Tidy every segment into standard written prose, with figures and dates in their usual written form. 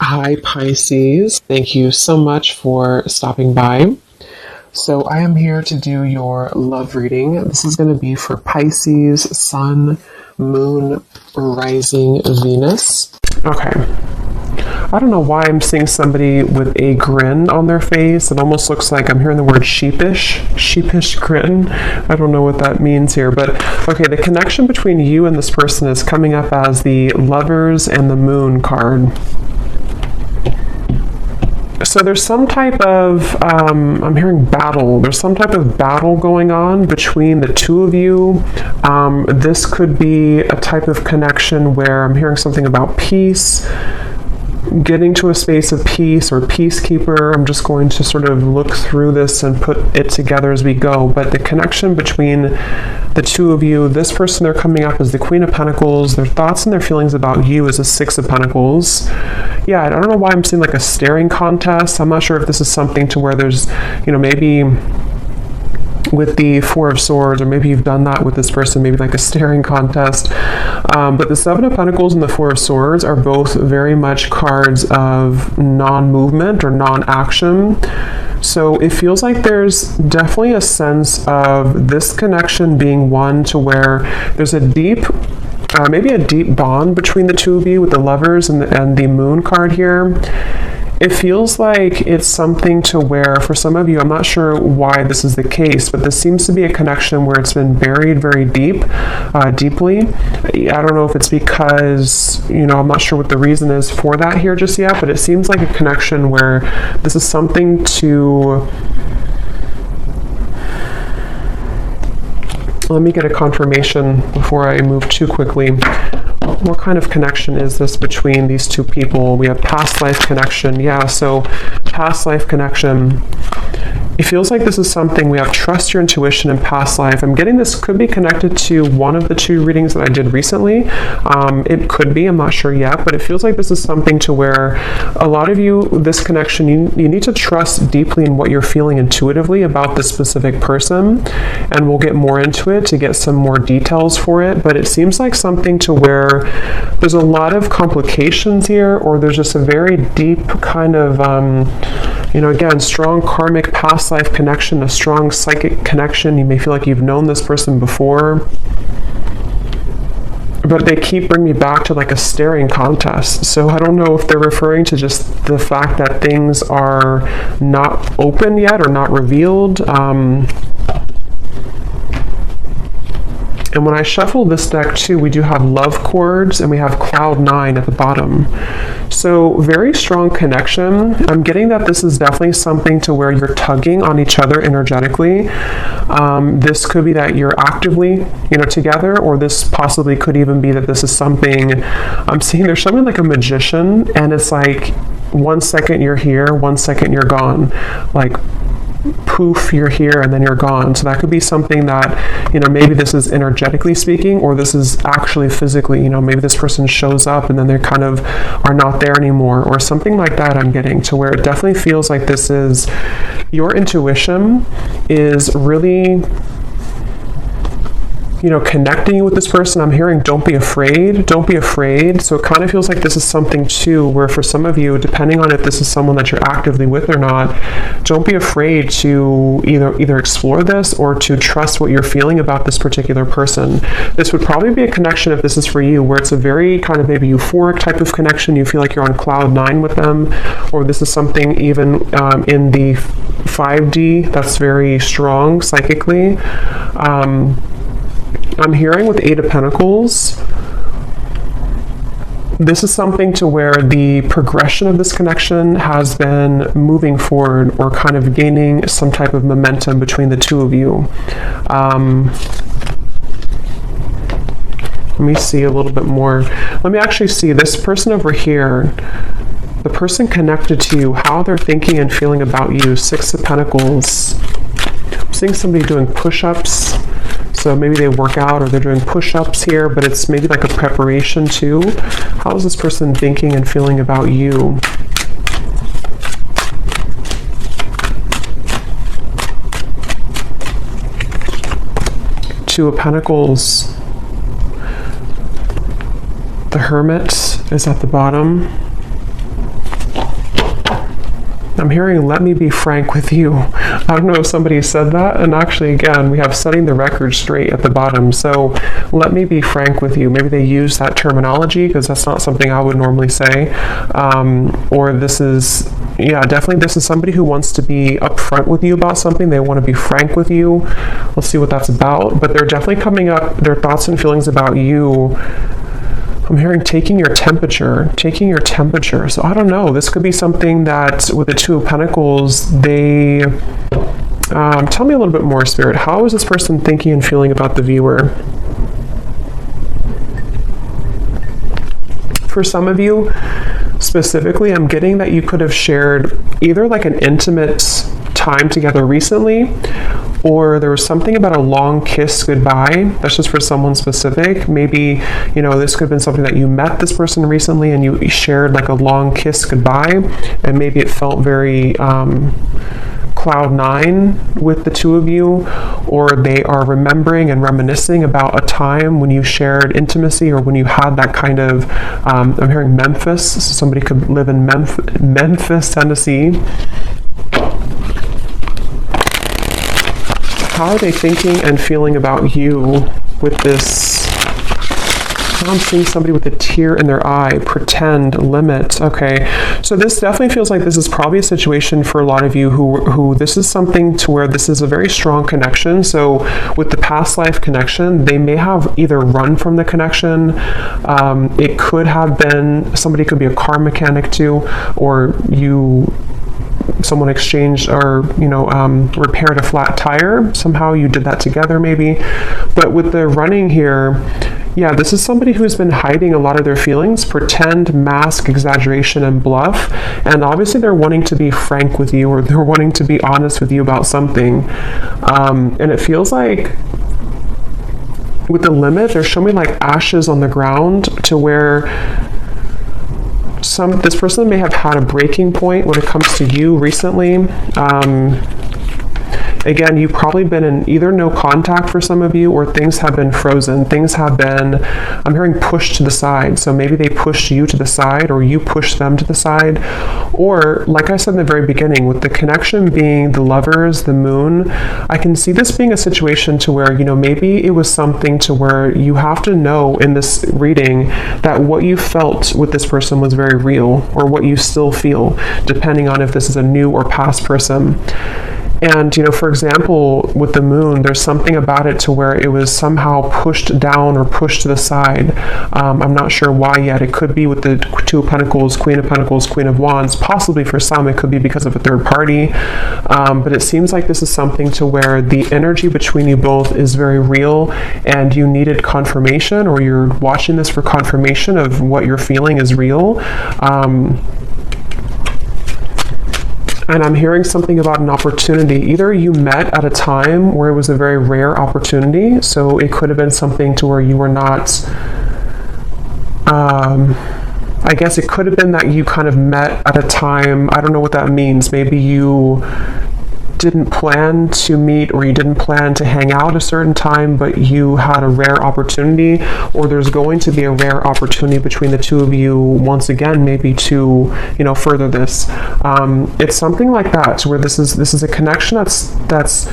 Hi, Pisces. Thank you so much for stopping by. So, I am here to do your love reading. This is going to be for Pisces, Sun, Moon, Rising, Venus. Okay. I don't know why I'm seeing somebody with a grin on their face. It almost looks like I'm hearing the word sheepish grin. I don't know what that means here, but okay, the connection between you and this person is coming up as the Lovers and the Moon card. So there's some type of, I'm hearing battle. There's some type of battle going on between the two of you. This could be a type of connection where I'm hearing something about peace, getting to a space of peace or peacekeeper. I'm just going to sort of look through this and put it together as we go. But the connection between the two of you, this person, they're coming up as the Queen of Pentacles. Their thoughts and their feelings about you is a Six of Pentacles. Yeah, I don't know why I'm seeing like a staring contest. I'm not sure if this is something to where there's, maybe with the Four of Swords, or maybe you've done that with this person, maybe like a staring contest. But the Seven of Pentacles and the Four of Swords are both very much cards of non-movement or non-action. So it feels like there's definitely a sense of this connection being one to where there's a deep, maybe a deep bond between the two of you with the Lovers and the Moon card here. It feels like it's something to where, for some of you, I'm not sure why this is the case, but this seems to be a connection where it's been buried very deeply. I don't know if it's because, I'm not sure what the reason is for that here just yet, but it seems like a connection where this is something to... Let me get a confirmation before I move too quickly. What kind of connection is this between these two people? We have past life connection. Yeah, so past life connection. It feels like this is something we have trust your intuition in past life. I'm getting this could be connected to one of the two readings that I did recently. It could be, I'm not sure yet, but it feels like this is something to where a lot of you, this connection, you need to trust deeply in what you're feeling intuitively about this specific person. And we'll get more into it to get some more details for it. But it seems like something to where there's a lot of complications here, or there's just a very deep kind of, again, strong karmic past life connection, a strong psychic connection. You may feel like you've known this person before, but they keep bringing me back to like a staring contest. So I don't know if they're referring to just the fact that things are not open yet or not revealed. And when I shuffle this deck too, we do have love chords and we have cloud 9 at the bottom. So very strong connection. I'm getting that this is definitely something to where you're tugging on each other energetically. This could be that you're actively, together, or this possibly could even be that this is something, I'm seeing there's something like a magician, and it's like 1 second you're here, 1 second you're gone. Like, poof, you're here and then you're gone. So that could be something that, maybe this is energetically speaking, or this is actually physically, maybe this person shows up and then they kind of are not there anymore, or something like that. I'm getting to where it definitely feels like this is your intuition is really, connecting you with this person. I'm hearing don't be afraid. So it kind of feels like this is something too where for some of you, depending on if this is someone that you're actively with or not, don't be afraid to either explore this or to trust what you're feeling about this particular person. This would probably be a connection, if this is for you, where it's a very kind of maybe euphoric type of connection. You feel like you're on cloud 9 with them, or this is something even in the 5D that's very strong psychically. I'm hearing with Eight of Pentacles, this is something to where the progression of this connection has been moving forward or kind of gaining some type of momentum between the two of you. Let me see a little bit more. Let me actually see this person over here, the person connected to you, how they're thinking and feeling about you. Six of Pentacles. I'm seeing somebody doing push-ups. So maybe they work out or they're doing push-ups here, but it's maybe like a preparation too. How is this person thinking and feeling about you? Two of Pentacles. The Hermit is at the bottom. I'm hearing, let me be frank with you. I don't know if somebody said that. And actually, again, we have setting the record straight at the bottom. So let me be frank with you. Maybe they use that terminology because that's not something I would normally say. Or this is, yeah, definitely this is somebody who wants to be upfront with you about something. They want to be frank with you. Let's see what that's about. But they're definitely coming up, their thoughts and feelings about you. I'm hearing taking your temperature. So I don't know. This could be something that with the Two of Pentacles, they... tell me a little bit more, Spirit. How is this person thinking and feeling about the viewer? For some of you, specifically, I'm getting that you could have shared either like an intimate time together recently, or there was something about a long kiss goodbye. That's just for someone specific. Maybe, you know, this could have been something that you met this person recently and you shared like a long kiss goodbye, and maybe it felt very cloud nine with the two of you, or they are remembering and reminiscing about a time when you shared intimacy or when you had that kind of, I'm hearing Memphis, so somebody could live in Memphis, Tennessee. How are they thinking and feeling about you with this? I'm seeing somebody with a tear in their eye, pretend, limit. Okay, so this definitely feels like this is probably a situation for a lot of you who this is something to where this is a very strong connection. So with the past life connection, they may have either run from the connection. It could have been, somebody could be a car mechanic too, or someone exchanged or, repaired a flat tire. Somehow you did that together maybe. But with the running here, yeah, this is somebody who's been hiding a lot of their feelings, pretend, mask, exaggeration, and bluff. And obviously they're wanting to be frank with you, or they're wanting to be honest with you about something. And it feels like with the limit, they're showing me like ashes on the ground, to where this person may have had a breaking point when it comes to you recently. Again, you've probably been in either no contact for some of you, or things have been frozen. Things have been, I'm hearing pushed to the side. So maybe they pushed you to the side, or you pushed them to the side. Or, like I said in the very beginning, with the connection being the Lovers, the Moon, I can see this being a situation to where, maybe it was something to where you have to know in this reading that what you felt with this person was very real, or what you still feel, depending on if this is a new or past person. And, for example, with the Moon, there's something about it to where it was somehow pushed down or pushed to the side. I'm not sure why yet. It could be with the Two of Pentacles, Queen of Wands. Possibly for some, it could be because of a third party. But it seems like this is something to where the energy between you both is very real, and you needed confirmation, or you're watching this for confirmation of what you're feeling is real. And I'm hearing something about an opportunity. Either you met at a time where it was a very rare opportunity, so it could have been something to where you were not, I guess it could have been that you kind of met at a time, I don't know what that means. Maybe you didn't plan to meet, or you didn't plan to hang out a certain time, but you had a rare opportunity, or there's going to be a rare opportunity between the two of you once again, maybe to further this. It's something like that, where this is a connection that's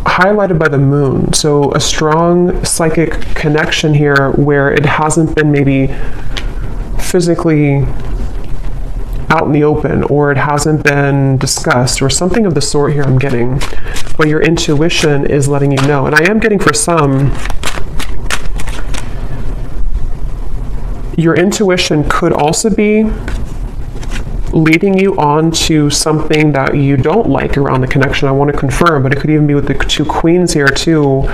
highlighted by the Moon. So a strong psychic connection here, where it hasn't been maybe physically out in the open, or it hasn't been discussed, or something of the sort here I'm getting, but your intuition is letting you know. And I am getting, for some, your intuition could also be leading you on to something that you don't like around the connection. I want to confirm, but it could even be with the two Queens here too.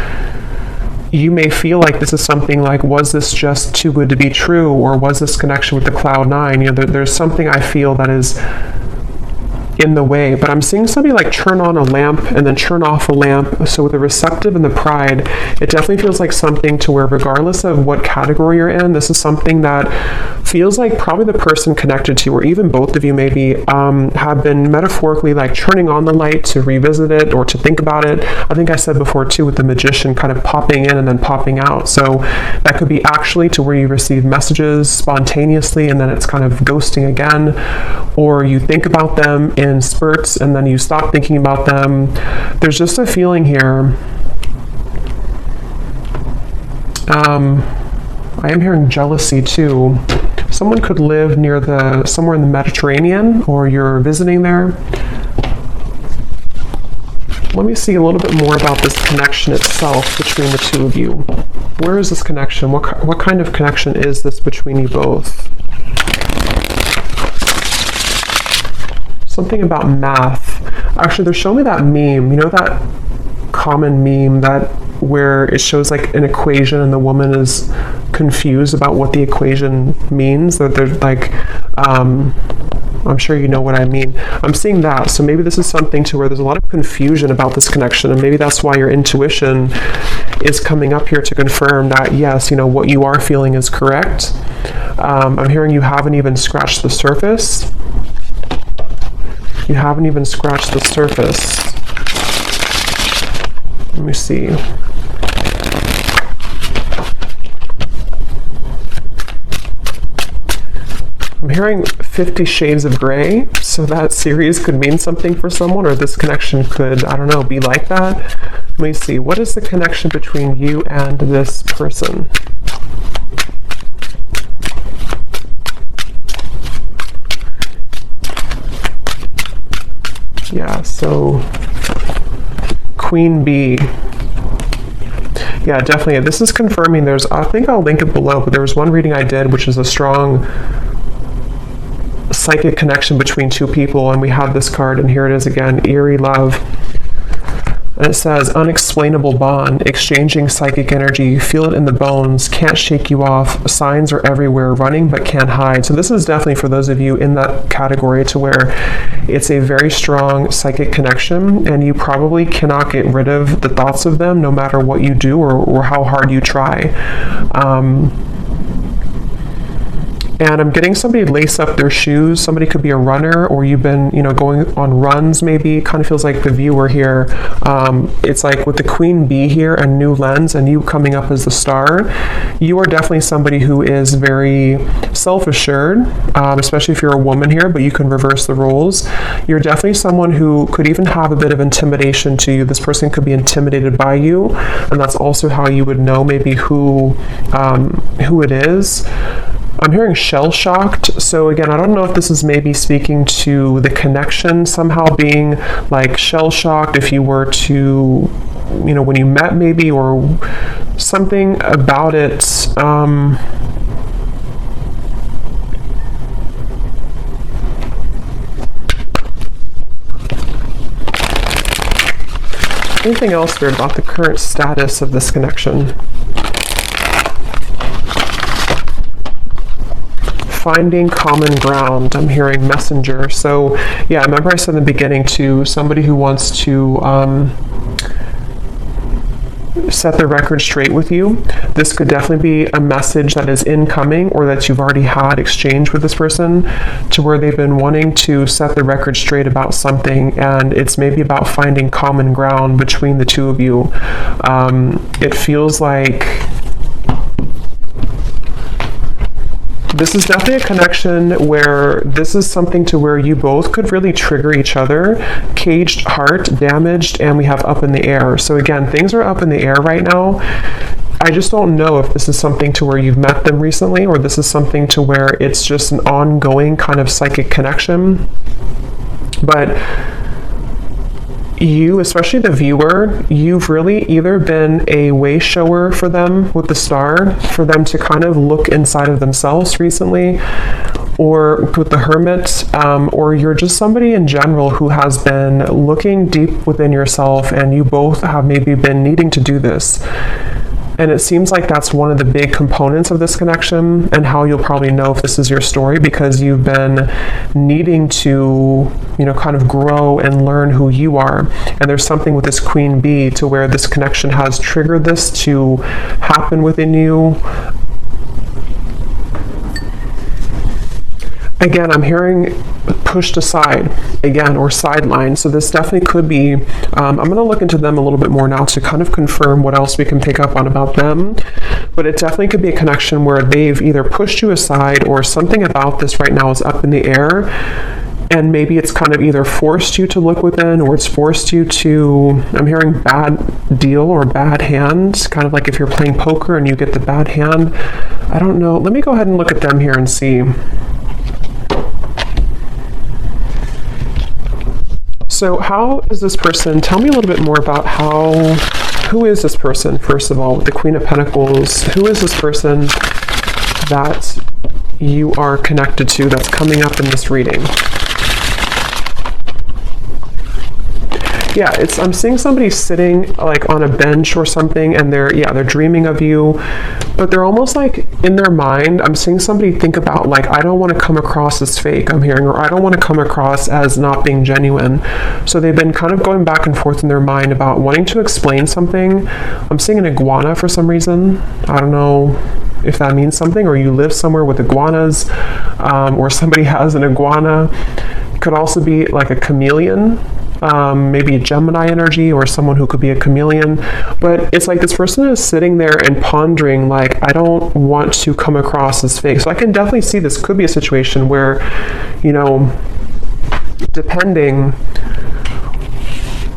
You may feel like this is something like, was this just too good to be true, or was this connection with the Cloud 9? There's something I feel that is in the way, but I'm seeing somebody like turn on a lamp and then turn off a lamp. So with the receptive and the pride, it definitely feels like something to where regardless of what category you're in, this is something that feels like probably the person connected to, or even both of you maybe, have been metaphorically like turning on the light to revisit it or to think about it. I think I said before too, with the Magician kind of popping in and then popping out. So that could be actually to where you receive messages spontaneously and then it's kind of ghosting again, or you think about them in spurts and then you stop thinking about them. There's just a feeling here. I am hearing jealousy too. Someone could live somewhere in the Mediterranean, or you're visiting there. Let me see a little bit more about this connection itself between the two of you. Where is this connection? What kind of connection is this between you both? Something about math. Actually, they're showing me that meme. You know that common meme where it shows like an equation and the woman is confused about what the equation means? That they're like, I'm sure you know what I mean. I'm seeing that. So maybe this is something to where there's a lot of confusion about this connection, and maybe that's why your intuition is coming up here to confirm that, yes, what you are feeling is correct. I'm hearing you haven't even scratched the surface. You haven't even scratched the surface. Let me see. I'm hearing 50 Shades of Grey, so that series could mean something for someone, or this connection could, I don't know, be like that. Let me see. What is the connection between you and this person? Yeah, so Queen Bee. Yeah, definitely. This is confirming I think I'll link it below, but there was one reading I did, which is a strong psychic connection between two people, and we have this card, and here it is again, Eerie Love. And it says, unexplainable bond, exchanging psychic energy, feel it in the bones, can't shake you off, signs are everywhere, running but can't hide. So this is definitely for those of you in that category to where it's a very strong psychic connection, and you probably cannot get rid of the thoughts of them no matter what you do or how hard you try. And I'm getting somebody lace up their shoes. Somebody could be a runner, or you've been, going on runs maybe. It kind of feels like the viewer here. It's like with the Queen Bee here, a new lens, and you coming up as the star. You are definitely somebody who is very self-assured, especially if you're a woman here, but you can reverse the roles. You're definitely someone who could even have a bit of intimidation to you. This person could be intimidated by you, and that's also how you would know maybe who it is. I'm hearing shell-shocked, so again, I don't know if this is maybe speaking to the connection somehow being like shell-shocked if you were to, when you met maybe, or something about it. Anything else weird about the current status of this connection? Finding common ground. I'm hearing messenger. So yeah, remember I said in the beginning to somebody who wants to set the record straight with you. This could definitely be a message that is incoming, or that you've already had exchange with this person, to where they've been wanting to set the record straight about something, and it's maybe about finding common ground between the two of you. It feels like this is definitely a connection where this is something to where you both could really trigger each other. Caged heart, damaged, and we have up in the air. So again, things are up in the air right now. I just don't know if this is something to where you've met them recently, or this is something to where it's just an ongoing kind of psychic connection. But you, especially the viewer, you've really either been a way shower for them with the star, for them to kind of look inside of themselves recently, or with the Hermit, or you're just somebody in general who has been looking deep within yourself, and you both have maybe been needing to do this. And it seems like that's one of the big components of this connection, and how you'll probably know if this is your story, because you've been needing to, kind of grow and learn who you are. And there's something with this Queen Bee to where this connection has triggered this to happen within you. Again, I'm hearing pushed aside again, or sidelined. So this definitely could be, I'm going to look into them a little bit more now to kind of confirm what else we can pick up on about them. But it definitely could be a connection where they've either pushed you aside, or something about this right now is up in the air. And maybe it's kind of either forced you to look within, or it's forced you to, I'm hearing bad deal or bad hand, kind of like if you're playing poker and you get the bad hand. I don't know. Let me go ahead and look at them here and see. So how is this person, tell me a little bit more about who is this person, first of all, with the Queen of Pentacles? Who is this person that you are connected to that's coming up in this reading? Yeah, I'm seeing somebody sitting like on a bench or something, and they're dreaming of you, but they're almost like in their mind, I'm seeing somebody think about like, I don't want to come across as fake, I'm hearing, or I don't want to come across as not being genuine. So they've been kind of going back and forth in their mind about wanting to explain something. I'm seeing an iguana for some reason. I don't know if that means something, or you live somewhere with iguanas, or somebody has an iguana. It could also be like a chameleon. Maybe a Gemini energy, or someone who could be a chameleon. But it's like this person is sitting there and pondering like, I don't want to come across as fake. So I can definitely see this could be a situation where, depending,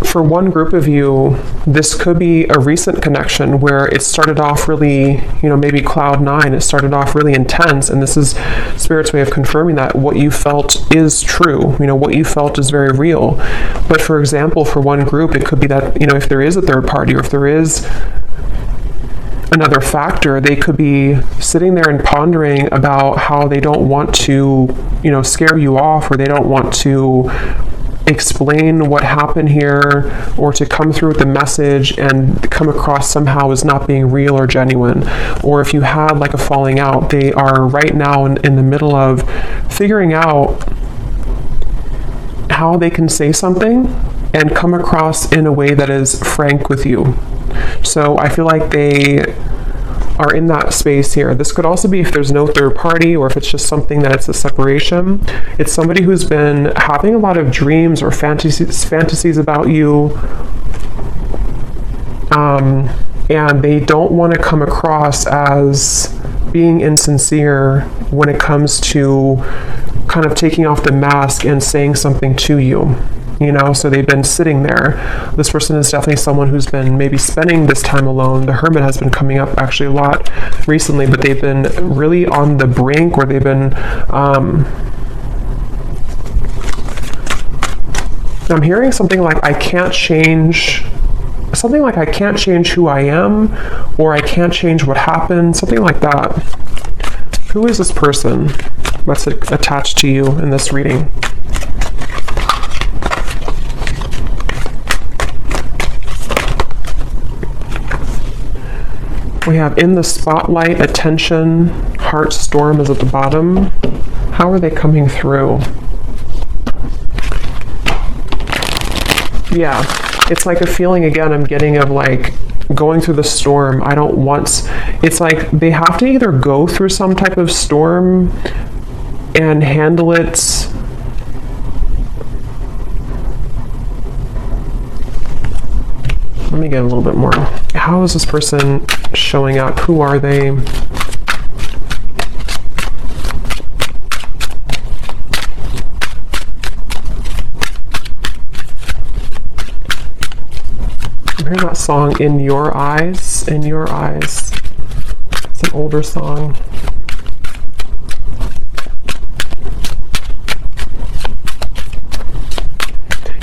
for one group of you, this could be a recent connection where it started off really, maybe cloud nine, it started off really intense, and this is Spirit's way of confirming that what you felt is true, what you felt is very real. But for example, for one group, it could be that, if there is a third party, or if there is another factor, they could be sitting there and pondering about how they don't want to, scare you off, or they don't want to explain what happened here, or to come through with the message and come across somehow as not being real or genuine. Or if you had like a falling out, they are right now in the middle of figuring out how they can say something and come across in a way that is frank with you. So I feel like they are in that space here. This could also be if there's no third party, or if it's just something that it's a separation. It's somebody who's been having a lot of dreams or fantasies about you, and they don't want to come across as being insincere when it comes to kind of taking off the mask and saying something to you. So they've been sitting there. This person is definitely someone who's been maybe spending this time alone. The Hermit has been coming up actually a lot recently, but they've been really on the brink, or they've been, I'm hearing something like, I can't change who I am, or I can't change what happened, something like that. Who is this person that's attached to you in this reading? We have in the spotlight, attention, heart storm is at the bottom. How are they coming through? Yeah, it's like a feeling again I'm getting of like going through the storm. It's like they have to either go through some type of storm and handle it Let me get a little bit more. How is this person showing up? Who are they? I'm hearing that song, In Your Eyes, In Your Eyes. It's an older song.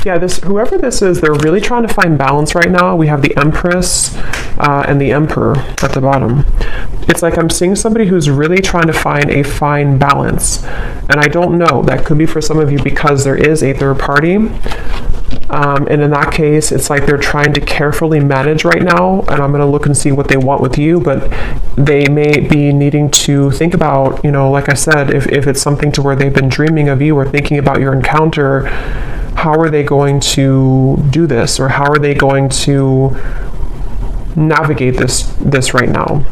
Yeah, whoever this is, they're really trying to find balance right now. We have the Empress and the Emperor at the bottom. It's like I'm seeing somebody who's really trying to find a fine balance. And I don't know, that could be for some of you because there is a third party. And in that case, it's like they're trying to carefully manage right now, and I'm going to look and see what they want with you, but they may be needing to think about, you know, like I said, if it's something to where they've been dreaming of you or thinking about your encounter, how are they going to do this, or how are they going to navigate this right now?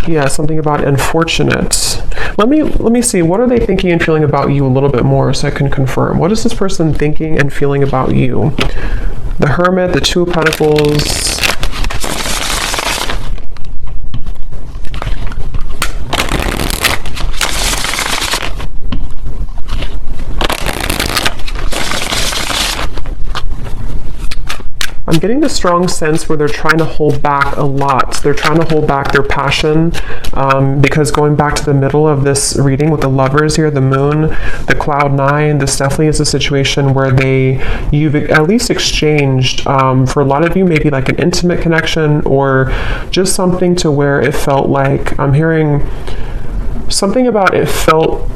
Yeah, something about unfortunate. Let me see. What are they thinking and feeling about you a little bit more, so I can confirm. What is this person thinking and feeling about you? The Hermit, the Two of Pentacles. I'm getting the strong sense where they're trying to hold back a lot. They're trying to hold back their passion, because going back to the middle of this reading with the Lovers here, the Moon, the Cloud 9, this definitely is a situation where you've at least exchanged, for a lot of you, maybe like an intimate connection, or just something to where it felt like, I'm hearing something about it felt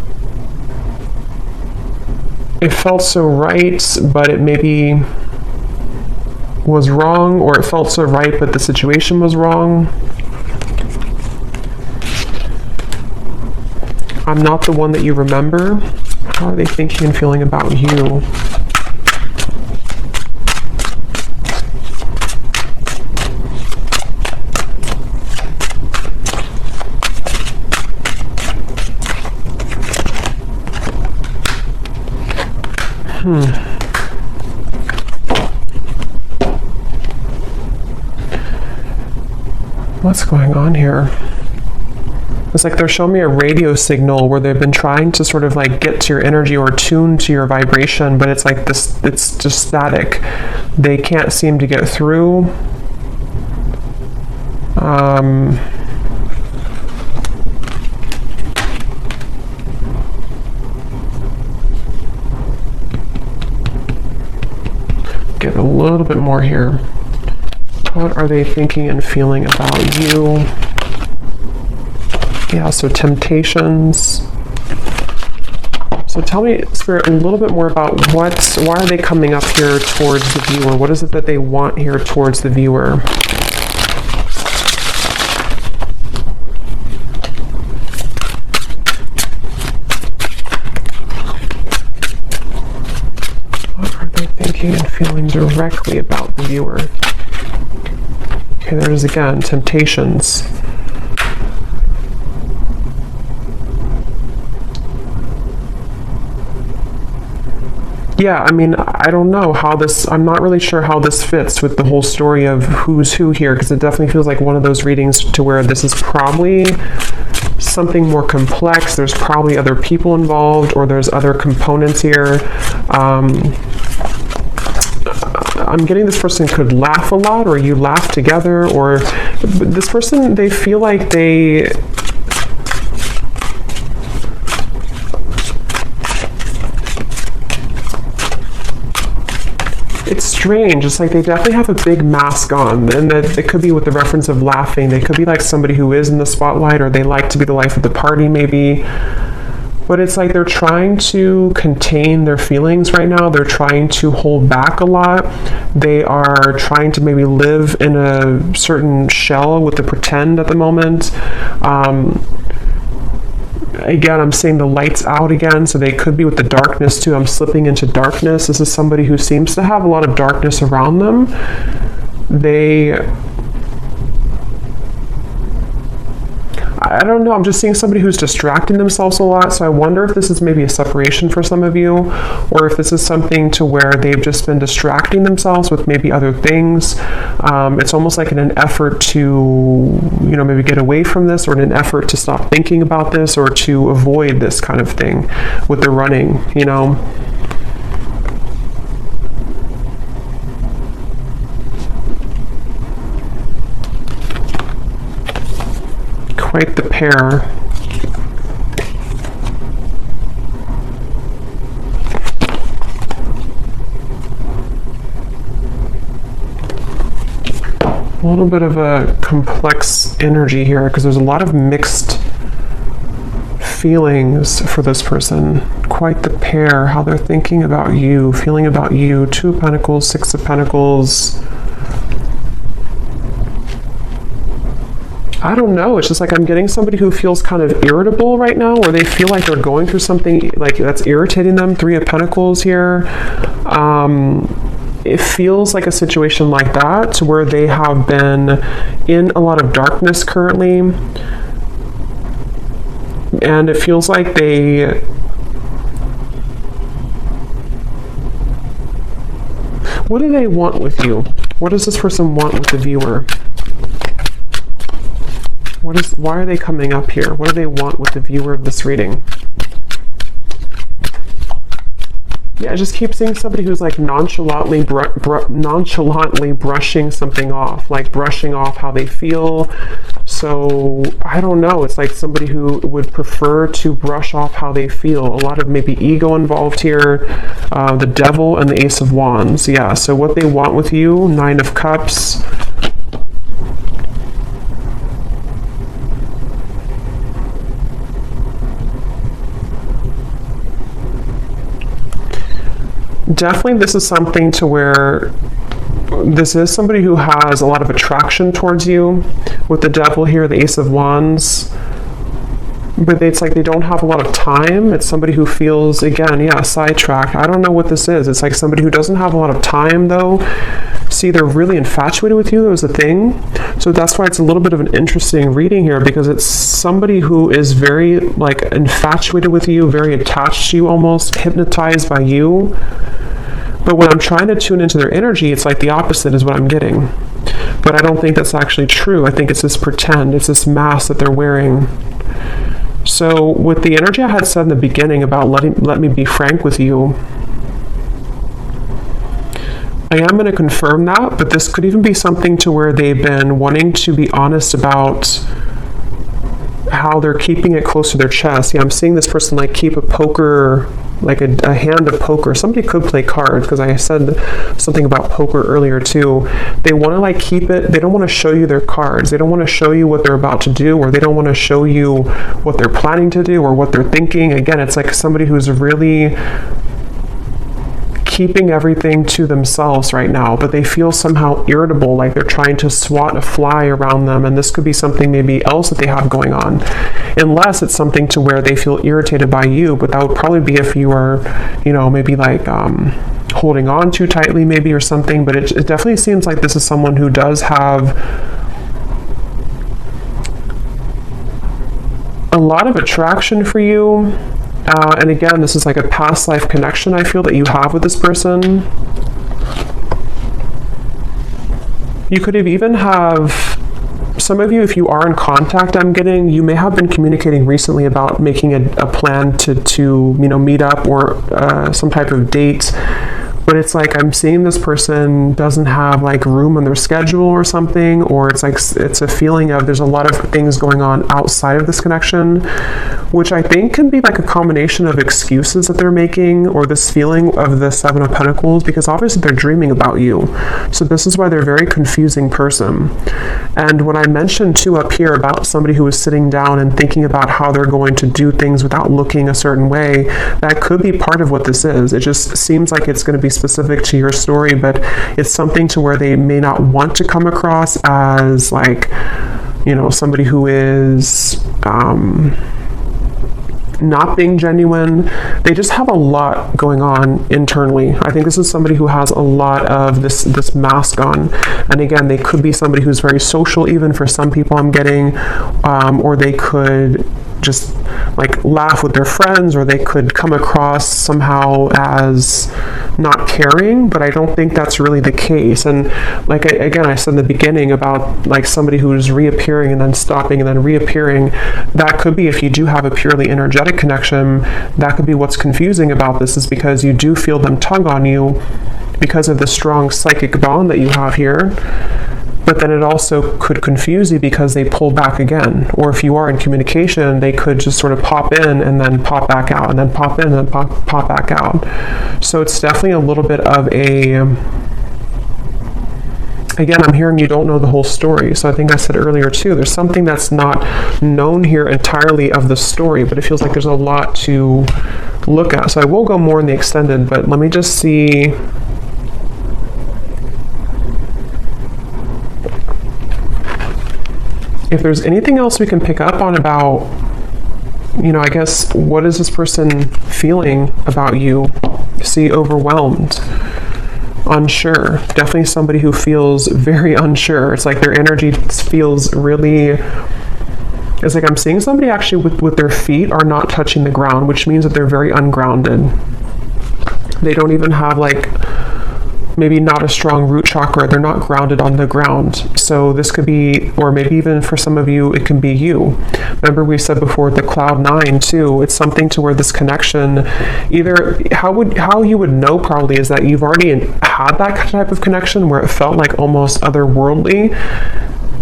so right, but it maybe was wrong, or it felt so right but the situation was wrong. I'm not the one that you remember. How are they thinking and feeling about you? What's going on here? It's like they're showing me a radio signal where they've been trying to sort of like get to your energy or tune to your vibration, but it's like this, it's just static. They can't seem to get through. Get a little bit more here. What are they thinking and feeling about you? Yeah, so temptations. So tell me, Spirit, a little bit more about why are they coming up here towards the viewer? What is it that they want here towards the viewer? What are they thinking and feeling directly about the viewer? Okay, there's again, temptations. Yeah, I mean, I don't know how this, I'm not really sure how this fits with the whole story of who's who here, because it definitely feels like one of those readings to where this is probably something more complex. There's probably other people involved, or there's other components here. I'm getting this person could laugh a lot, or you laugh together, or this person, they feel like they... It's strange. It's like they definitely have a big mask on, and that it could be with the reference of laughing. They could be like somebody who is in the spotlight, or they like to be the life of the party maybe. But it's like they're trying to contain their feelings right now. They're trying to hold back a lot. They are trying to maybe live in a certain shell with the pretend at the moment. Again, I'm seeing the lights out again, so they could be with the darkness too. I'm slipping into darkness. This is somebody who seems to have a lot of darkness around them. I don't know, I'm just seeing somebody who's distracting themselves a lot, so I wonder if this is maybe a separation for some of you, or if this is something to where they've just been distracting themselves with maybe other things. It's almost like in an effort to, you know, maybe get away from this, or in an effort to stop thinking about this, or to avoid this kind of thing with the running, you know. Quite the pair. A little bit of a complex energy here, because there's a lot of mixed feelings for this person. Quite the pair, how they're thinking about you, feeling about you. 2 of Pentacles, 6 of Pentacles. I don't know. It's just like I'm getting somebody who feels kind of irritable right now, or they feel like they're going through something like that's irritating them. 3 of Pentacles here. It feels like a situation like that where they have been in a lot of darkness currently. And it feels like what do they want with you? What does this person want with the viewer? Why are they coming up here? What do they want with the viewer of this reading? Yeah, I just keep seeing somebody who's like nonchalantly brushing something off, like brushing off how they feel. So I don't know. It's like somebody who would prefer to brush off how they feel. A lot of maybe ego involved here. The Devil and the Ace of Wands. Yeah, so what they want with you, 9 of Cups. Definitely this is something to where this is somebody who has a lot of attraction towards you. With the Devil here, the Ace of Wands. But it's like they don't have a lot of time. It's somebody who feels, again, yeah, sidetracked. I don't know what this is. It's like somebody who doesn't have a lot of time, though. See, they're really infatuated with you. That was a thing. So that's why it's a little bit of an interesting reading here, because it's somebody who is very, like, infatuated with you, very attached to you almost, hypnotized by you. But when I'm trying to tune into their energy, it's like the opposite is what I'm getting. But I don't think that's actually true. I think it's this pretend. It's this mask that they're wearing. So with the energy I had said in the beginning about let me be frank with you, I am going to confirm that, but this could even be something to where they've been wanting to be honest about how they're keeping it close to their chest. Yeah, I'm seeing this person like keep a poker, like a hand of poker. Somebody could play cards, because I said something about poker earlier too. They want to like keep it, they don't want to show you their cards. They don't want to show you what they're about to do, or they don't want to show you what they're planning to do or what they're thinking. Again, it's like somebody who's really keeping everything to themselves right now, but they feel somehow irritable, like they're trying to swat a fly around them. And this could be something maybe else that they have going on, unless it's something to where they feel irritated by you. But that would probably be if you are, you know, maybe like holding on too tightly maybe or something. But it definitely seems like this is someone who does have a lot of attraction for you. And again, this is like a past life connection I feel that you have with this person. You could have even have, some of you, if you are in contact, I'm getting, you may have been communicating recently about making a plan to you know, meet up or some type of date. But it's like I'm seeing this person doesn't have like room on their schedule or something, or it's like it's a feeling of there's a lot of things going on outside of this connection, which I think can be like a combination of excuses that they're making, or this feeling of the 7 of Pentacles, because obviously they're dreaming about you. So this is why they're a very confusing person. And when I mentioned too up here about somebody who is sitting down and thinking about how they're going to do things without looking a certain way, that could be part of what this is. It just seems like it's going to be specific to your story, but it's something to where they may not want to come across as like, you know, somebody who is not being genuine. They just have a lot going on internally. I think this is somebody who has a lot of this mask on. And again, they could be somebody who's very social, even for some people I'm getting, or they could just like laugh with their friends, or they could come across somehow as not caring, but I don't think that's really the case. And like again, I said in the beginning about like somebody who's reappearing and then stopping and then reappearing, that could be, if you do have a purely energetic connection, that could be what's confusing about this, is because you do feel them tug on you because of the strong psychic bond that you have here. But then it also could confuse you because they pull back again. Or if you are in communication, they could just sort of pop in and then pop back out, and then pop in and then pop back out. So it's definitely a little bit of a Again, I'm hearing you don't know the whole story. So I think I said earlier too, there's something that's not known here entirely of the story, but it feels like there's a lot to look at. So I will go more in the extended, but let me just see. If there's anything else we can pick up on about, I guess, what is this person feeling about you? See, overwhelmed. Unsure. Definitely somebody who feels very unsure. It's like their energy feels really, it's like I'm seeing somebody actually with their feet are not touching the ground, which means that they're very ungrounded. They don't even have maybe not a strong root chakra. They're not grounded on the ground. So this could be, or maybe even for some of you, it can be you. Remember we said before the cloud 9 too, it's something to where this connection, either how you would know probably is that you've already had that type of connection where it felt like almost otherworldly,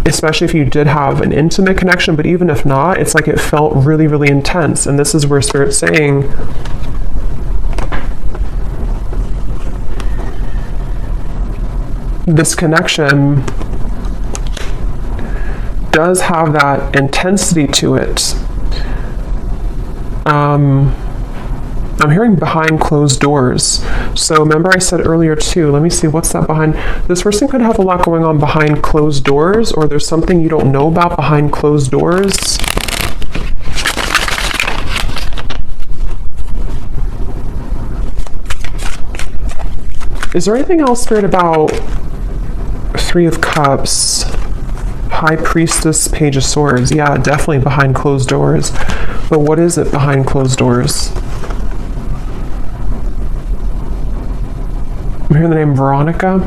especially if you did have an intimate connection, but even if not, it's like it felt really, really intense. And this is where Spirit's saying, this connection does have that intensity to it. I'm hearing behind closed doors. So remember I said earlier too, let me see, what's that behind? This person could have a lot going on behind closed doors, or there's something you don't know about behind closed doors. Is there anything else, Spirit, about Three of Cups, High Priestess, Page of Swords? Yeah, definitely behind closed doors. But what is it behind closed doors? I'm hearing the name Veronica.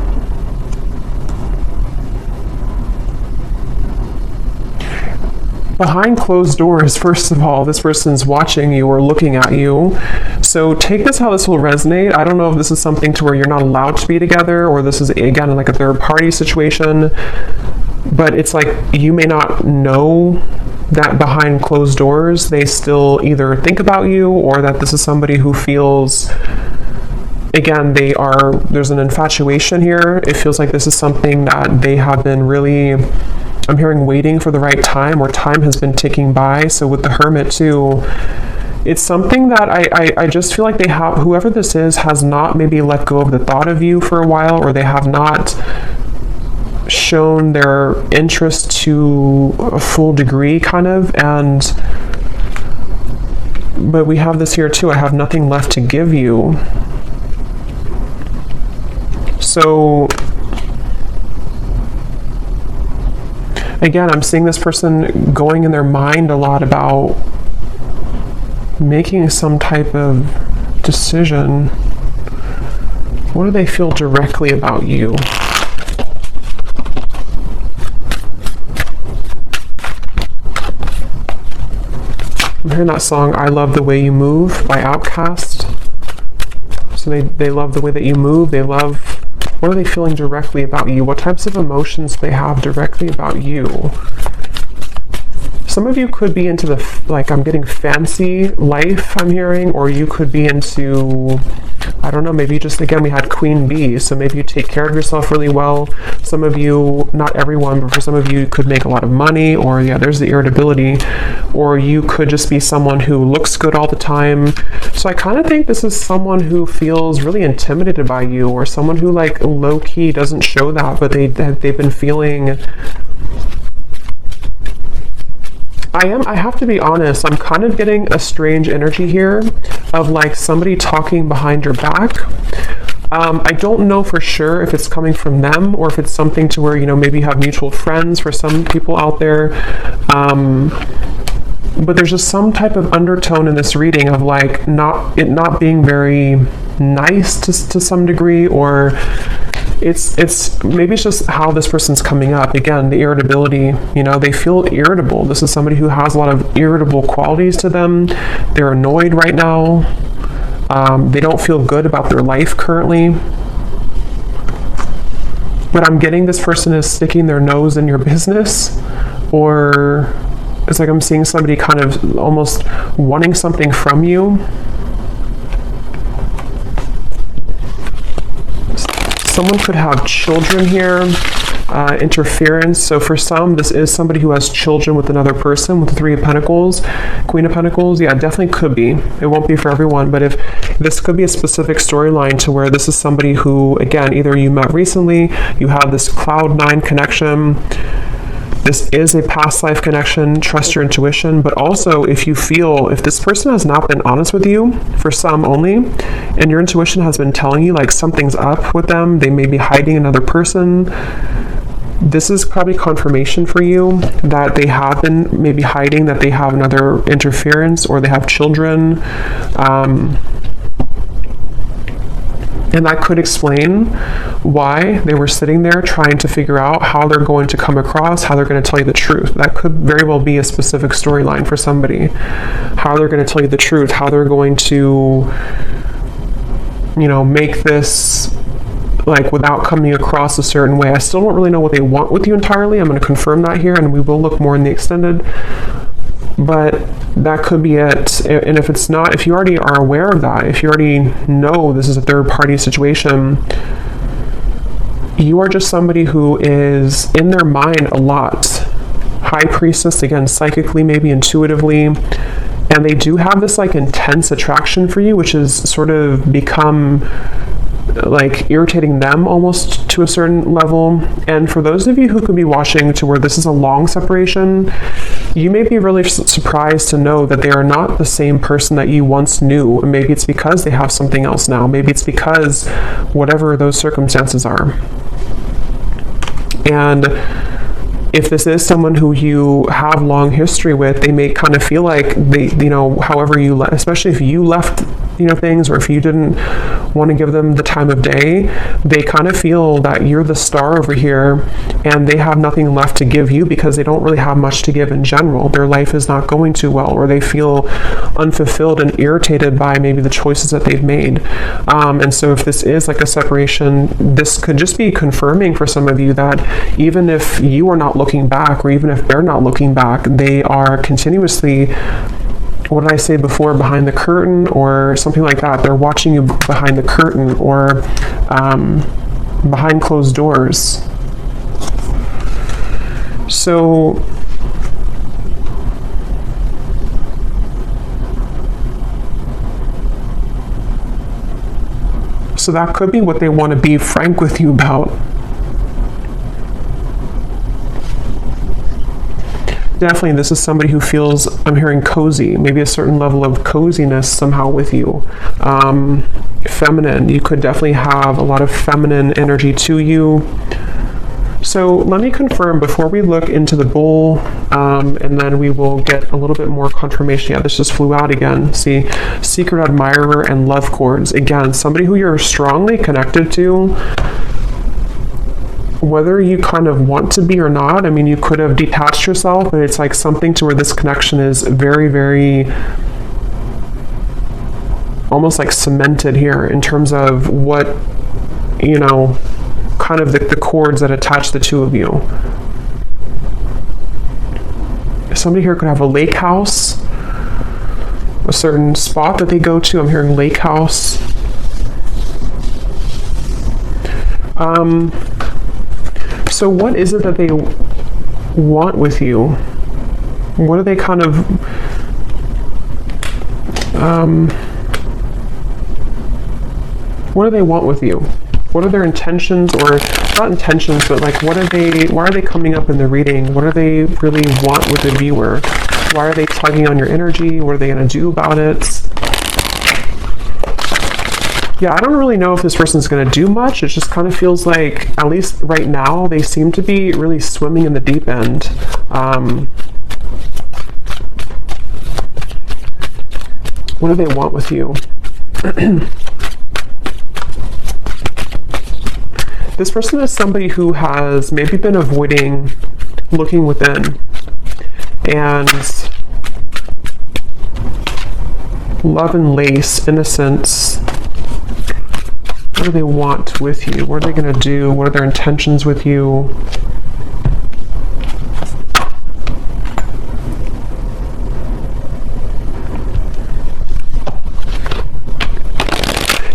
Behind closed doors, first of all, this person's watching you or looking at you. So take this how this will resonate. I don't know if this is something to where you're not allowed to be together, or this is, again, like a third party situation. But it's like you may not know that behind closed doors, they still either think about you, or that this is somebody who feels, again, there's an infatuation here. It feels like this is something that they have been really, I'm hearing, waiting for the right time, or time has been ticking by. So with the Hermit too, it's something that I just feel like they have, whoever this is has not maybe let go of the thought of you for a while, or they have not shown their interest to a full degree kind of. But we have this here too, I have nothing left to give you. So again, I'm seeing this person going in their mind a lot about making some type of decision. What do they feel directly about you? I'm hearing that song, I Love the Way You Move by Outkast. So they love the way that you move. They love, what are they feeling directly about you? What types of emotions they have directly about you? Some of you could be into the, like, I'm getting fancy life, I'm hearing, or you could be into, I don't know, maybe just, again, we had Queen Bee, so maybe you take care of yourself really well. Some of you, not everyone, but for some of you, you could make a lot of money, or yeah, there's the irritability, or you could just be someone who looks good all the time. So I kind of think this is someone who feels really intimidated by you, or someone who, like, low-key doesn't show that, but they've been feeling, I have to be honest, I'm kind of getting a strange energy here of like somebody talking behind your back. I don't know for sure if it's coming from them, or if it's something to where, maybe you have mutual friends for some people out there. But there's just some type of undertone in this reading of like not being very nice to some degree, or maybe it's just how this person's coming up. Again, the irritability, they feel irritable. This is somebody who has a lot of irritable qualities to them. They're annoyed right now. They don't feel good about their life currently. But I'm getting this person is sticking their nose in your business, or it's like I'm seeing somebody kind of almost wanting something from you. Someone could have children here. interference. So for some, this is somebody who has children with another person, with the Three of Pentacles, Queen of Pentacles. Yeah, it definitely could be. It won't be for everyone, but if this could be a specific storyline to where this is somebody who, again, either you met recently, you have this Cloud9 connection. This is a past life connection. Trust your intuition. But also, if you feel, if this person has not been honest with you, for some only, and your intuition has been telling you like something's up with them, they may be hiding another person, this is probably confirmation for you that they have been maybe hiding, that they have another interference, or they have children. And that could explain why they were sitting there trying to figure out how they're going to come across, how they're going to tell you the truth. That could very well be a specific storyline for somebody. How they're going to tell you the truth, how they're going to, you know, make this like without coming across a certain way. I still don't really know what they want with you entirely. I'm going to confirm that here, and we will look more in the extended. But that could be it. And if it's not, if you already are aware of that, if you already know this is a third party situation, you are just somebody who is in their mind a lot. High Priestess, again, psychically, maybe intuitively. And they do have this like intense attraction for you, which has sort of become like irritating them almost to a certain level. And for those of you who could be watching to where this is a long separation, you may be really surprised to know that they are not the same person that you once knew. Maybe it's because they have something else now. Maybe it's because whatever those circumstances are. And if this is someone who you have long history with, they may kind of feel like they, you know, however you left, especially if you left, you know, things, or if you didn't want to give them the time of day, they kind of feel that you're the star over here and they have nothing left to give you because they don't really have much to give in general. Their life is not going too well, or they feel unfulfilled and irritated by maybe the choices that they've made. And so if this is like a separation, this could just be confirming for some of you that even if you are not looking back, or even if they're not looking back, they are continuously, what did I say before, behind the curtain or something like that. They're watching you behind the curtain, or behind closed doors. So that could be what they want to be frank with you about. Definitely, this is somebody who feels, I'm hearing cozy, maybe a certain level of coziness somehow with you. Feminine, you could definitely have a lot of feminine energy to you. So let me confirm before we look into the bull, and then we will get a little bit more confirmation. Yeah, this just flew out again. See, secret admirer and love cords. Again, somebody who you're strongly connected to, whether you kind of want to be or not. I mean, you could have detached yourself, but it's like something to where this connection is very, very almost like cemented here in terms of what, you know, kind of the cords that attach the two of you. Somebody here could have a lake house, a certain spot that they go to. I'm hearing lake house. So what is it that they want with you? What are they kind of, what do they want with you? What are their intentions, or not intentions, but like what are they, why are they coming up in the reading? What do they really want with the viewer? Why are they tugging on your energy? What are they going to do about it? Yeah, I don't really know if this person's going to do much. It just kind of feels like, at least right now, they seem to be really swimming in the deep end. What do they want with you? This person is somebody who has maybe been avoiding looking within. And love and lace, innocence. What do they want with you? What are they going to do? What are their intentions with you?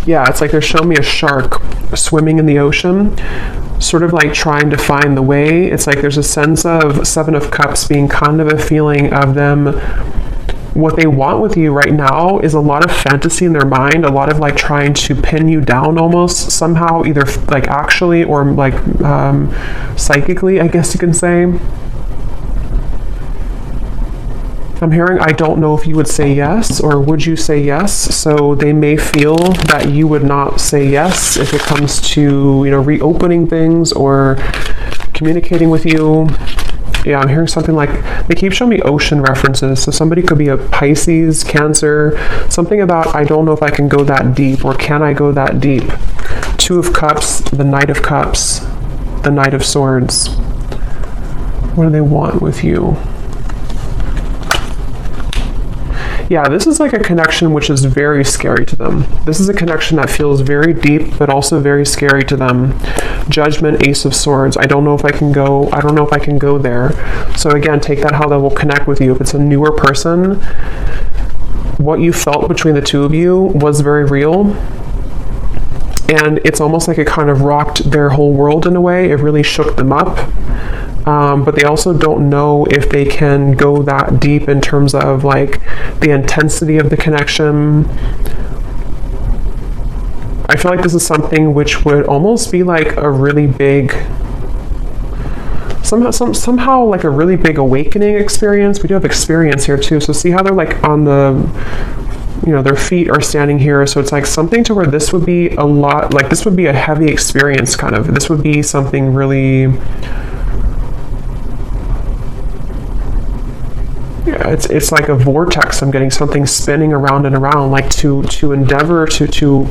Yeah, it's like they're showing me a shark swimming in the ocean. sort of like trying to find the way. It's like there's a sense of Seven of Cups being kind of a feeling of them. What they want with you right now is a lot of fantasy in their mind, a lot of like trying to pin you down almost somehow, either like actually or like psychically, I guess you can say. I'm hearing, I don't know if you would say yes, or would you say yes? So they may feel that you would not say yes if it comes to, you know, reopening things or communicating with you. Yeah, I'm hearing something like, they keep showing me ocean references. So somebody could be a Pisces, Cancer, something about, I don't know if I can go that deep, or can I go that deep? Two of Cups, the Knight of Cups, the Knight of Swords. What do they want with you? Yeah, this is like a connection which is very scary to them. This is a connection that feels very deep, but also very scary to them. Judgment, Ace of Swords. I don't know if I can go, I don't know if I can go there. So again, take that how that will connect with you. If it's a newer person, what you felt between the two of you was very real. And it's almost like it kind of rocked their whole world in a way. It really shook them up. But they also don't know if they can go that deep in terms of like the intensity of the connection. I feel like this is something which would almost be like a really big, somehow like a really big awakening experience. We do have experience here too. So see how they're like on the, you know, their feet are standing here. So it's like something to where this would be a lot, like this would be a heavy experience kind of. This would be something really, yeah, it's like a vortex. I'm getting something spinning around and around, like to endeavor to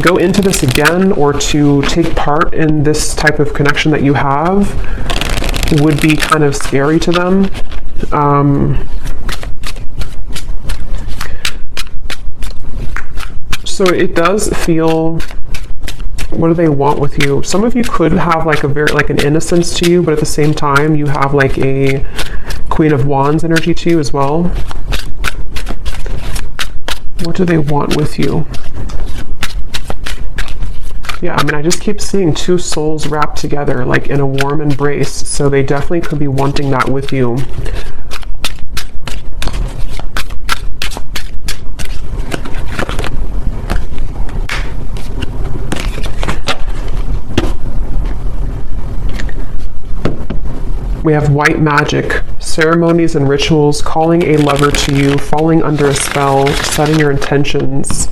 go into this again, or to take part in this type of connection that you have would be kind of scary to them. So it does feel, what do they want with you? Some of you could have like a very, like an innocence to you, but at the same time you have like a Queen of Wands energy to you as well. What do they want with you? Yeah, I mean, I just keep seeing two souls wrapped together, like in a warm embrace. So they definitely could be wanting that with you. We have white magic, ceremonies and rituals, calling a lover to you, falling under a spell, setting your intentions.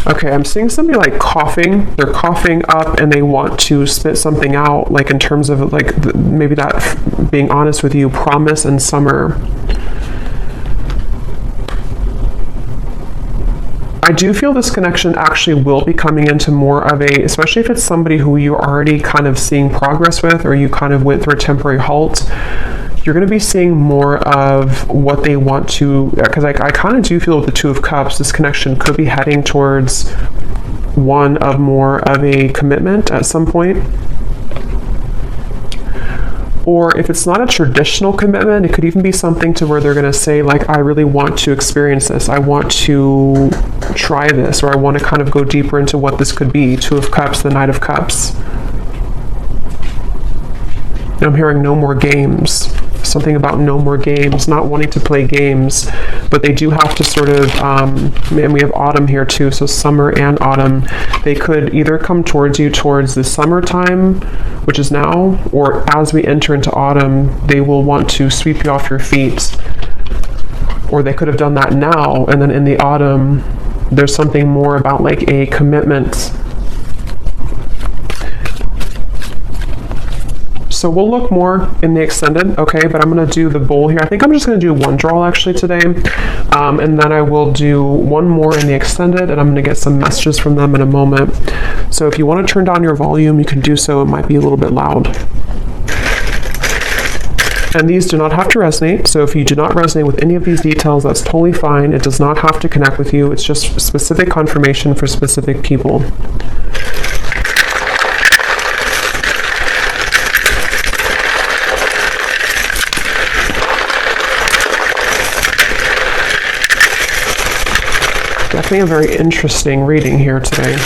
Okay, I'm seeing somebody like coughing. They're coughing up and they want to spit something out, like in terms of like maybe that, being honest with you, promise and summer. I do feel this connection actually will be coming into more of a, especially if it's somebody who you're already kind of seeing progress with, or you kind of went through a temporary halt, you're going to be seeing more of what they want to, because I kind of do feel with the Two of Cups, this connection could be heading towards one of more of a commitment at some point. Or if it's not a traditional commitment, it could even be something to where they're going to say, like, I really want to experience this. I want to try this, or I want to kind of go deeper into what this could be. Two of Cups, the Knight of Cups. I'm hearing no more games. Something about no more games, not wanting to play games, but they do have to sort of, and we have autumn here too, so summer and autumn. They could either come towards you towards the summertime, which is now, or as we enter into autumn, they will want to sweep you off your feet. Or they could have done that now, and then in the autumn, there's something more about like a commitment. So we'll look more in the extended, okay, but I'm going to do the bowl here. I think I'm just going to do one draw actually today, and then I will do one more in the extended, and I'm going to get some messages from them in a moment. So if you want to turn down your volume, you can do so. It might be a little bit loud. And these do not have to resonate, so if you do not resonate with any of these details, that's totally fine. It does not have to connect with you. It's just specific confirmation for specific people. Definitely a very interesting reading here today.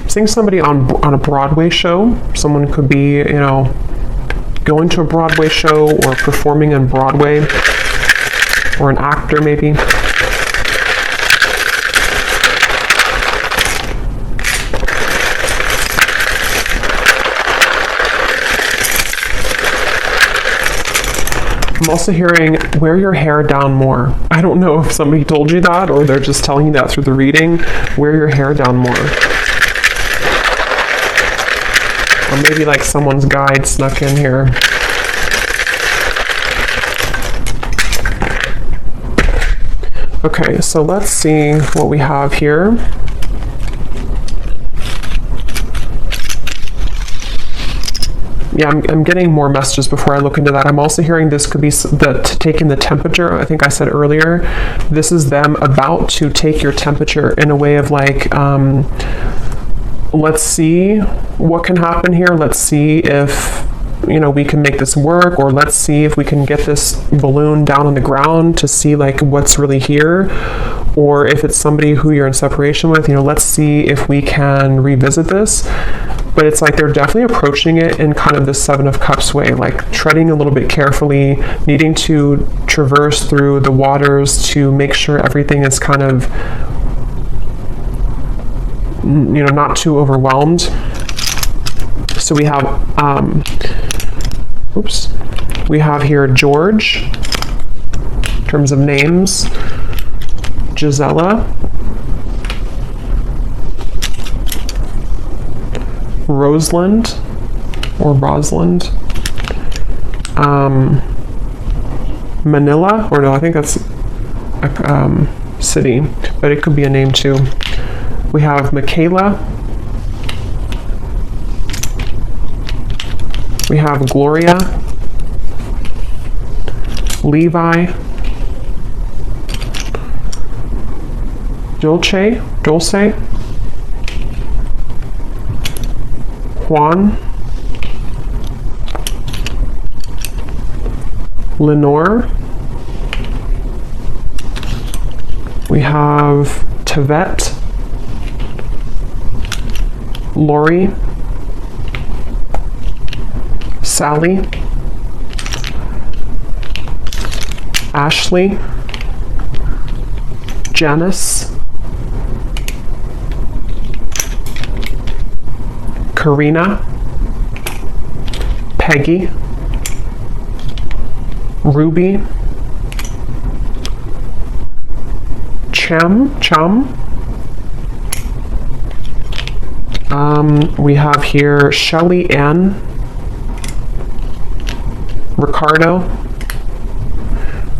Seeing somebody on a Broadway show. Someone could be, you know, going to a Broadway show or performing on Broadway, or an actor maybe. I'm also hearing wear your hair down more. I don't know if somebody told you that or they're just telling you that through the reading. Wear your hair down more. Or maybe like someone's guide snuck in here. Okay, so let's see what we have here. Yeah, I'm getting more messages before I look into that. I'm also hearing this could be taking the temperature. I think I said earlier, this is them about to take your temperature in a way of like, let's see what can happen here. Let's see if, you know, we can make this work, or let's see if we can get this balloon down on the ground to see like what's really here. Or if it's somebody who you're in separation with, you know, let's see if we can revisit this. But it's like they're definitely approaching it in kind of the Seven of Cups way, like treading a little bit carefully, needing to traverse through the waters to make sure everything is kind of, you know, not too overwhelmed. So we have, we have here George, in terms of names, Gisela, Rosalind, or Rosalind, Manila, or no, I think that's a city, but it could be a name too. We have Michaela, we have Gloria, Levi, Dulce, Juan, Lenore, we have Tavette, Lori, Sally, Ashley, Janice, Karina, Peggy, Ruby, Chum. We have here Shelly Ann, Ricardo,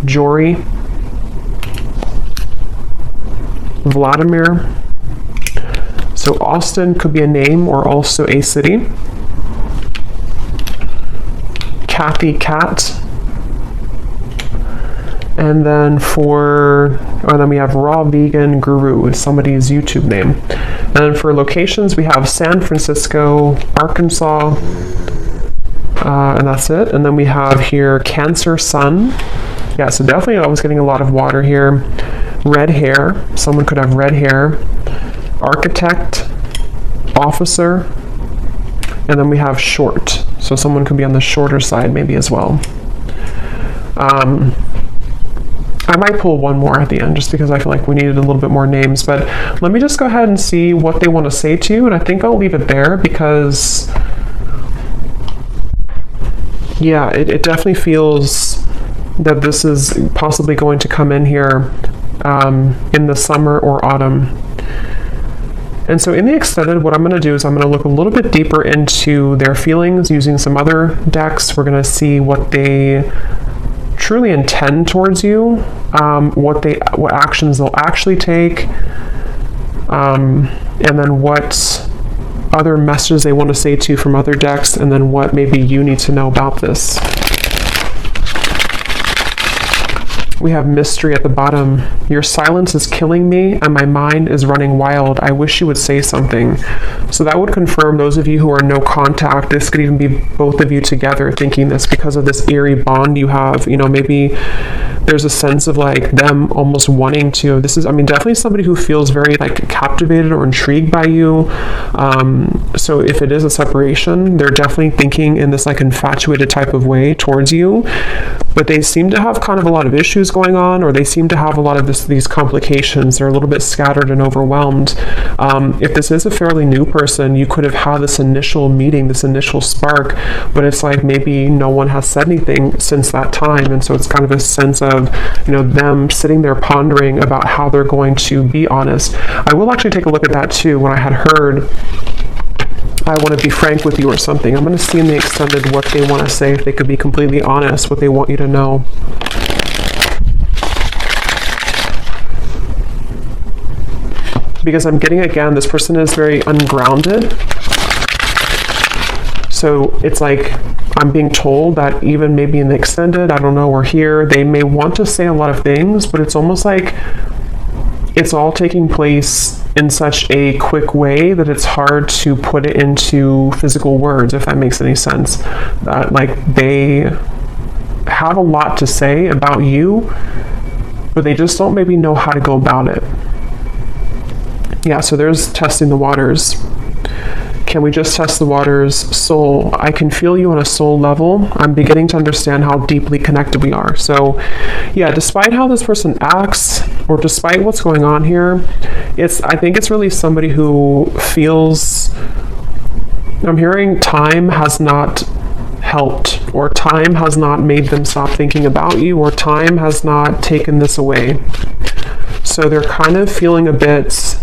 Jory, Vladimir. So Austin could be a name or also a city. Kathy Cat. And then then we have Raw Vegan Guru, is somebody's YouTube name. And then for locations, we have San Francisco, Arkansas, and that's it. And then we have here Cancer Sun. Yeah, so definitely I was getting a lot of water here. Red hair, someone could have red hair. Architect, officer, and then we have short. So someone could be on the shorter side maybe as well. I might pull one more at the end just because I feel like we needed a little bit more names, but let me just go ahead and see what they want to say to you, and I think I'll leave it there because, yeah, it definitely feels that this is possibly going to come in here in the summer or autumn. And so in the extended, what I'm going to do is I'm going to look a little bit deeper into their feelings using some other decks. We're going to see what they truly intend towards you, what actions they'll actually take, and then what other messages they want to say to you from other decks, and then what maybe you need to know about this. We have mystery at the bottom. Your silence is killing me and my mind is running wild. I wish you would say something. So that would confirm those of you who are no contact. This could even be both of you together thinking this because of this eerie bond you have. You know, maybe there's a sense of like them almost wanting to. This is, I mean, definitely somebody who feels very like captivated or intrigued by you. So if it is a separation, they're definitely thinking in this like infatuated type of way towards you. But they seem to have kind of a lot of issues going on, or they seem to have a lot of these complications. They're a little bit scattered and overwhelmed. If this is a fairly new person, you could have had this initial meeting, this initial spark, but it's like maybe no one has said anything since that time. And so it's kind of a sense of, you know, them sitting there pondering about how they're going to be honest. I will actually take a look at that too. When I had heard I want to be frank with you or something, I'm going to see in the extended what they want to say, if they could be completely honest, what they want you to know. Because I'm getting, again, this person is very ungrounded. So it's like I'm being told that even maybe in the extended, I don't know, or here, they may want to say a lot of things, but it's almost like it's all taking place in such a quick way that it's hard to put it into physical words, if that makes any sense. That like they have a lot to say about you, but they just don't maybe know how to go about it. Yeah, so there's testing the waters. Can we just test the waters? Soul. I can feel you on a soul level. I'm beginning to understand how deeply connected we are. So yeah, despite how this person acts, or despite what's going on here, I think it's really somebody who feels, I'm hearing time has not helped, or time has not made them stop thinking about you, or time has not taken this away. So they're kind of feeling a bit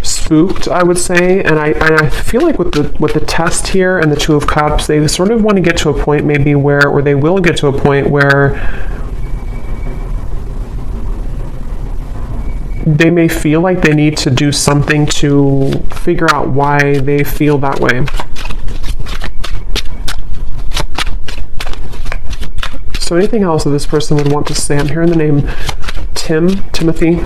spooked, I would say, and I feel like with the test here and the Two of Cups, they sort of want to get to a point maybe where, or they will get to a point where they may feel like they need to do something to figure out why they feel that way. So anything else that this person would want to say? I'm hearing the name Timothy.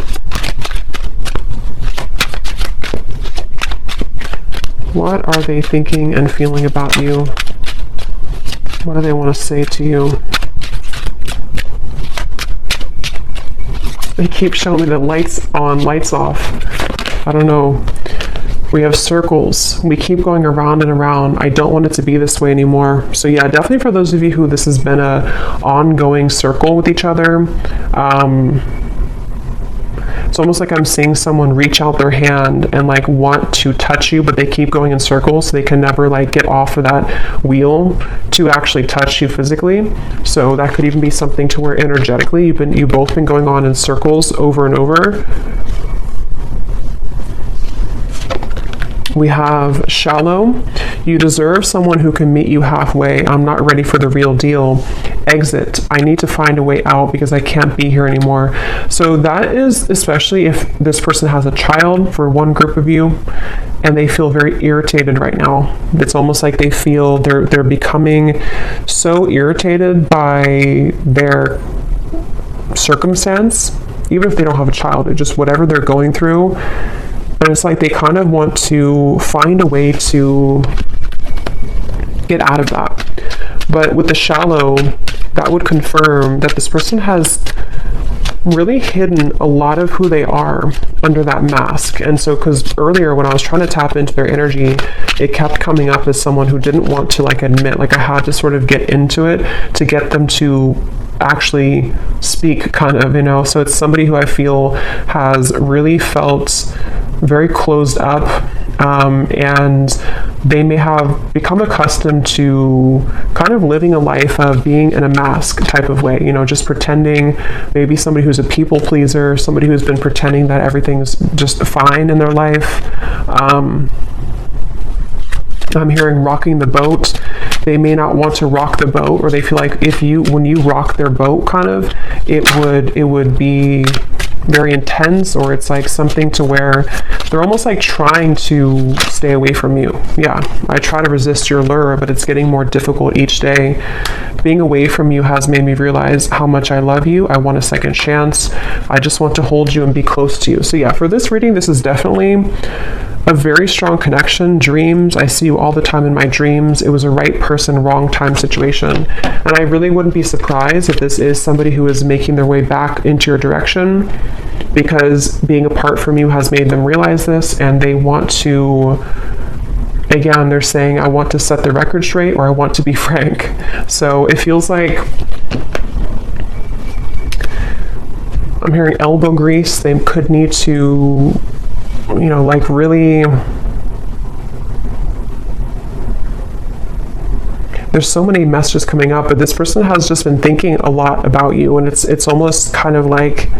What are they thinking and feeling about you? What do they want to say to you? They keep showing me the lights on, lights off. I don't know. We have circles. We keep going around and around. I don't want it to be this way anymore. So yeah, definitely for those of you who this has been a ongoing circle with each other, it's almost like I'm seeing someone reach out their hand and like want to touch you, but they keep going in circles, so they can never like get off of that wheel to actually touch you physically. So that could even be something to where energetically you've both been going on in circles over and over. We have shallow. You deserve someone who can meet you halfway. I'm not ready for the real deal. Exit. I need to find a way out because I can't be here anymore. So that is especially if this person has a child, for one group of you, and they feel very irritated right now. It's almost like they feel they're becoming so irritated by their circumstance, even if they don't have a child, it's just whatever they're going through. And it's like they kind of want to find a way to get out of that. But with the shallow, that would confirm that this person has really hidden a lot of who they are under that mask. And so, because earlier when I was trying to tap into their energy, it kept coming up as someone who didn't want to like admit, like I had to sort of get into it to get them to actually speak, kind of, you know. So it's somebody who I feel has really felt very closed up, and they may have become accustomed to kind of living a life of being in a mask type of way, you know, just pretending, maybe somebody who's a people pleaser, somebody who's been pretending that everything's just fine in their life. I'm hearing rocking the boat. They may not want to rock the boat, or they feel like when you rock their boat, kind of, it would be very intense, or it's like something to where They're almost like trying to stay away from you. Yeah, I try to resist your lure, but it's getting more difficult each day. Being away from you has made me realize how much I love you. I want a second chance. I just want to hold you and be close to you. So yeah, for this reading, this is definitely a very strong connection. Dreams, I see you all the time in my dreams. It was a right person, wrong time situation. And I really wouldn't be surprised if this is somebody who is making their way back into your direction, because being apart from you has made them realize this, and they want to, again, they're saying, I want to set the record straight, or I want to be frank. So it feels like I'm hearing elbow grease. They could need to, you know, like really, there's so many messages coming up, but this person has just been thinking a lot about you, and it's almost kind of like,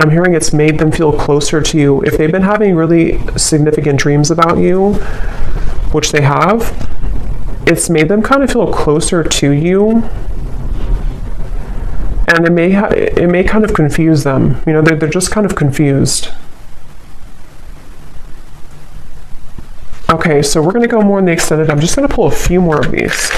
I'm hearing it's made them feel closer to you. If they've been having really significant dreams about you, which they have, it's made them kind of feel closer to you. And it may kind of confuse them. You know, they're just kind of confused. Okay, so we're going to go more in the extended. I'm just going to pull a few more of these.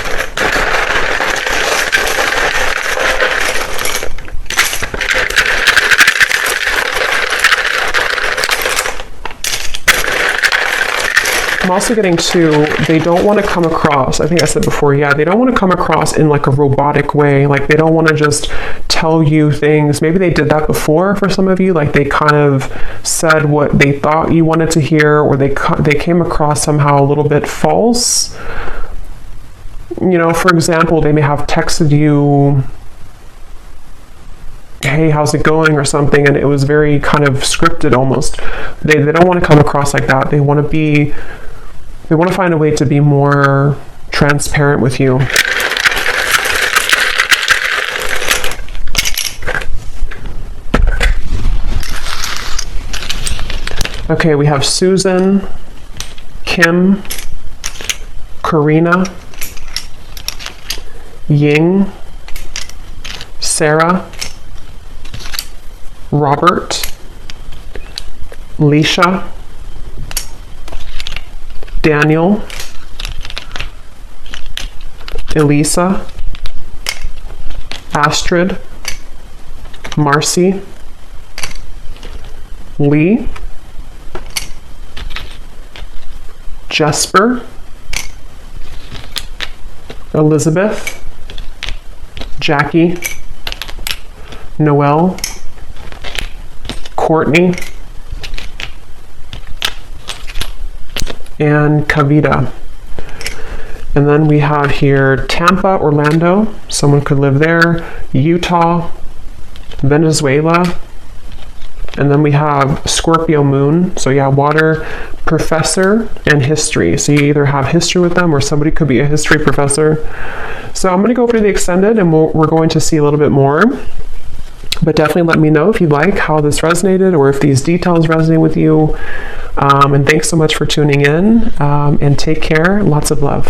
I'm also getting to, they don't want to come across, I think I said before, yeah, they don't want to come across in like a robotic way. Like they don't want to just tell you things. Maybe they did that before for some of you. Like they kind of said what they thought you wanted to hear, or they came across somehow a little bit false. You know, for example, they may have texted you, hey, how's it going, or something, and it was very kind of scripted almost. They don't want to come across like that. They want to find a way to be more transparent with you. Okay, we have Susan, Kim, Karina, Ying, Sarah, Robert, Leisha, Daniel, Elisa, Astrid, Marcy, Lee, Jesper, Elizabeth, Jackie, Noelle, Courtney, and Kavita. And then we have here Tampa, Orlando, someone could live there, Utah, Venezuela, and then we have Scorpio moon, so yeah, water, professor, and history. So you either have history with them, or somebody could be a history professor. So I'm going to go over to the extended, and we're going to see a little bit more. But definitely let me know if you like how this resonated, or if these details resonate with you. And thanks so much for tuning in, and take care. Lots of love.